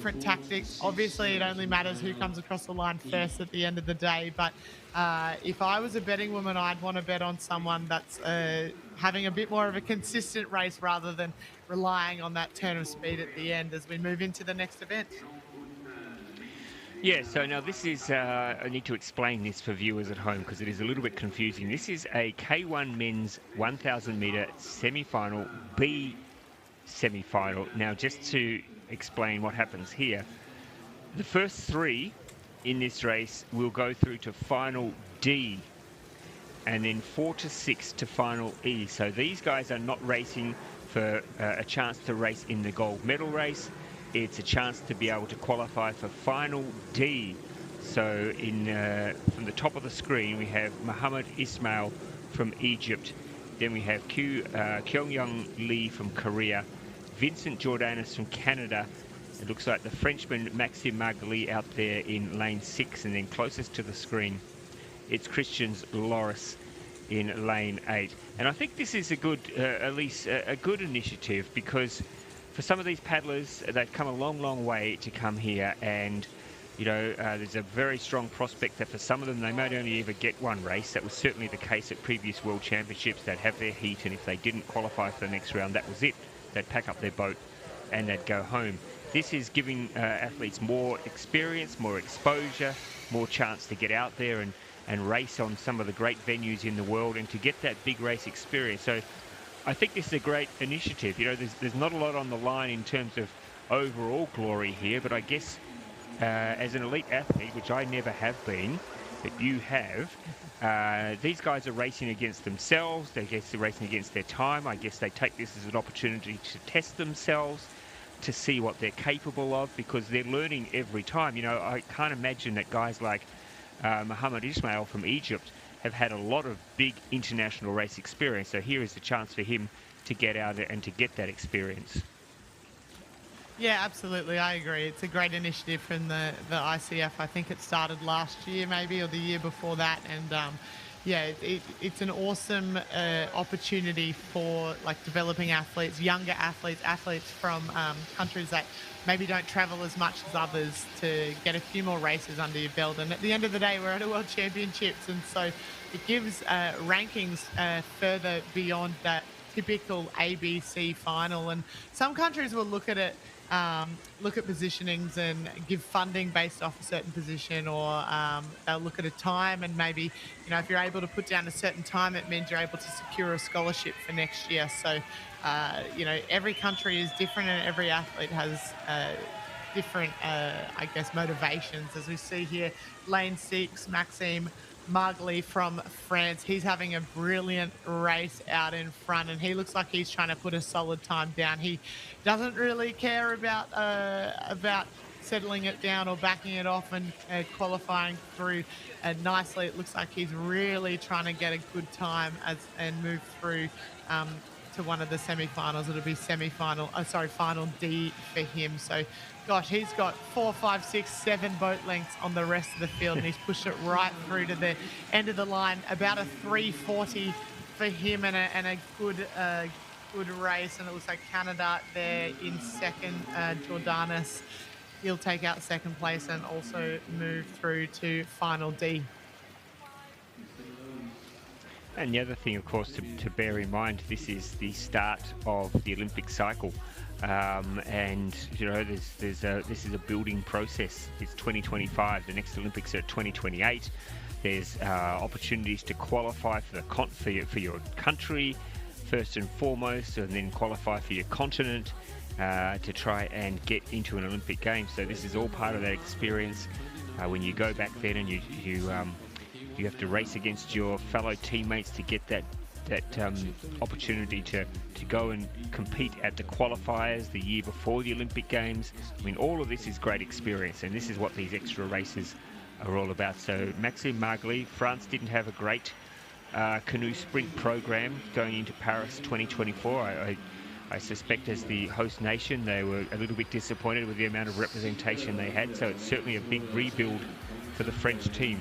different tactics. Obviously, it only matters who comes across the line first at the end of the day. But if I was a betting woman, I'd want to bet on someone that's having a bit more of a consistent race rather than relying on that turn of speed at the end as we move into the next event. Yeah, so now this is, I need to explain this for viewers at home because it is a little bit confusing. This is a K1 men's 1000 metre semi-final, B semi-final. Now, just to explain what happens here, the first three in this race will go through to final D, and then 4 to 6 to final E. So these guys are not racing for a chance to race in the gold medal race. It's a chance to be able to qualify for final D. So from the top of the screen, we have Muhammad Ismail from Egypt. Then we have Kyung-Young Lee from Korea, Vincent Jordanus from Canada. It looks like the Frenchman Maxime Margulis out there in lane 6, and then closest to the screen, it's Christian's Loris in lane 8. And I think this is a good, at least a good initiative, because for some of these paddlers, they've come a long, long way to come here, and you know, there's a very strong prospect that for some of them, they might only ever get one race. That was certainly the case at previous World Championships. They'd have their heat, and if they didn't qualify for the next round, that was it. They'd pack up their boat and they'd go home. This is giving athletes more experience, more exposure, more chance to get out there and race on some of the great venues in the world and to get that big race experience. So I think this is a great initiative. You know, there's not a lot on the line in terms of overall glory here, but I guess as an elite athlete, which I never have been, but you have, these guys are racing against themselves. They're racing against their time. I guess they take this as an opportunity to test themselves, to see what they're capable of, because they're learning every time. You know, I can't imagine that guys like Muhammad Ismail from Egypt have had a lot of big international race experience. So here is the chance for him to get out and to get that experience. Yeah, absolutely. I agree. It's a great initiative from the ICF. I think it started last year maybe, or the year before that. And yeah, it's an awesome opportunity for like developing athletes, younger athletes, athletes from countries that maybe don't travel as much as others, to get a few more races under your belt. And at the end of the day, we're at a World Championships, and so it gives rankings further beyond that typical ABC final. And some countries will look at it, look at positionings and give funding based off a certain position, or they'll look at a time, and maybe, you know, if you're able to put down a certain time, it means you're able to secure a scholarship for next year. So you know, every country is different, and every athlete has different I guess motivations. As we see here, lane 6, Maxime Margulis from France. He's having a brilliant race out in front, and he looks like he's trying to put a solid time down. He doesn't really care about settling it down or backing it off and qualifying through nicely. It looks like he's really trying to get a good time and move through to one of the semi-finals. It'll be final D for him. So gosh, he's got 4, 5, 6, 7 boat lengths on the rest of the field, and he's pushed it right through to the end of the line. About a 3:40 for him, and a good race. And it looks like Canada there in second. Jordanus, he'll take out second place and also move through to final D. And the other thing, of course, to bear in mind, this is the start of the Olympic cycle. And, you know, this is a building process. It's 2025. The next Olympics are 2028. There's opportunities to qualify for your country, first and foremost, and then qualify for your continent to try and get into an Olympic game. So this is all part of that experience. When you go back then and you have to race against your fellow teammates to get that opportunity to go and compete at the qualifiers the year before the Olympic Games. I mean, all of this is great experience, and this is what these extra races are all about. So Maxime Margulis, France didn't have a great canoe sprint program going into Paris 2024. I suspect as the host nation, they were a little bit disappointed with the amount of representation they had. So it's certainly a big rebuild for the French team.